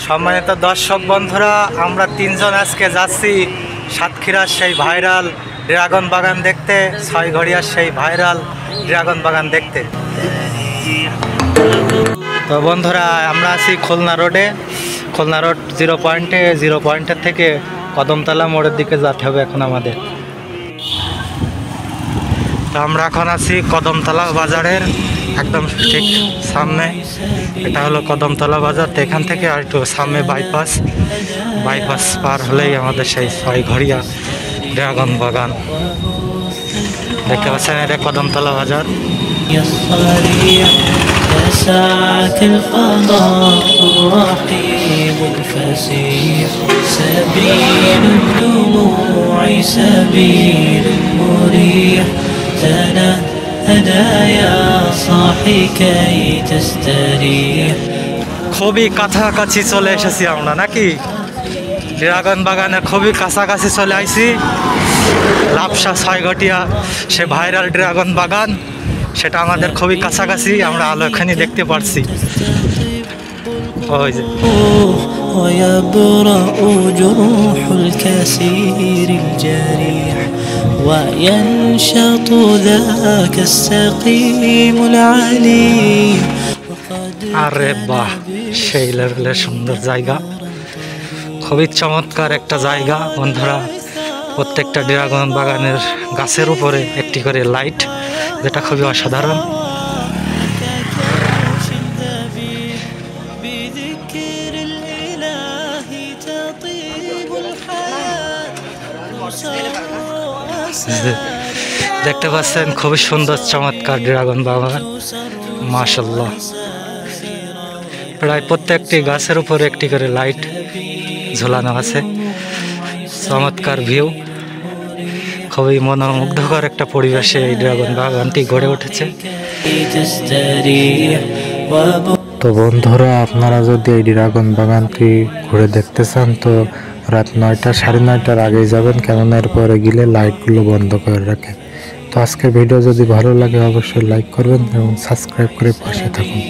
সম্মানিত দর্শক বন্ধুরা, আমরা তিনজন আজকে যাচ্ছি সাতক্ষীরার সেই ভাইরাল ড্রাগন বাগান দেখতে, ছয়ঘড়িয়ার সেই ভাইরাল ড্রাগন বাগান দেখতে। তো বন্ধুরা, আমরা আছি খুলনা রোডে, খুলনা রোড জিরো পয়েন্টের থেকে কদমতলা মোড়ের দিকে যেতে হবে এখন আমাদের। তো আমরা এখন আছি কদমতলা বাজারের একদম ঠিক সামনে। এটা হলো কদমতলা বাজার। তো এখান থেকে আর একটু সামনে বাইপাস পার হলেই আমাদের সেই ছয়ঘড়িয়া ড্রাগন বাগান দেখতে পাচ্ছেন। এটা কদমতলা বাজার। খুবই কাছাকাছি চলে এসেছি আমরা, নাকি ড্রাগন বাগানে খুবই কাছাকাছি চলে আইছি। লাপসা ছয়ঘড়িয়া সে ভাইরাল ড্রাগন বাগান, সেটা আমাদের খুবই কাছাকাছি, আমরা আলো এখানে দেখতে পারছি। ওই যে আরে বাহ, সেই লেভেলের সুন্দর জায়গা, খুবই চমৎকার একটা জায়গা বন্ধুরা। প্রত্যেকটা ড্রাগন বাগানের গাছের উপরে একটি করে লাইট, যেটা খুবই অসাধারণ। দেখতে পাচ্ছেন খুবই সুন্দর চমৎকার ড্রাগন বাগান, মাশাআল্লাহ। প্রায় প্রত্যেকটি গাছের উপরে একটি করে লাইট ঝোলানো আছে। চমৎকার ভিউ, খুবই মনোমুগ্ধকর একটা পরিবেশে এই ড্রাগন বাগানটি গড়ে উঠেছে। তো বন্ধুরা, আপনারা যদি এই ড্রাগন বাগানটি ঘুরে দেখতে চান তো রাত 9টা 9:30টার আগেই যাবেন, কেননা এরপরে গেলে লাইটগুলো বন্ধ করে রাখে। তো আজকের ভিডিও যদি ভালো লাগে অবশ্যই লাইক করবেন এবং সাবস্ক্রাইব করে পাশে থাকুন।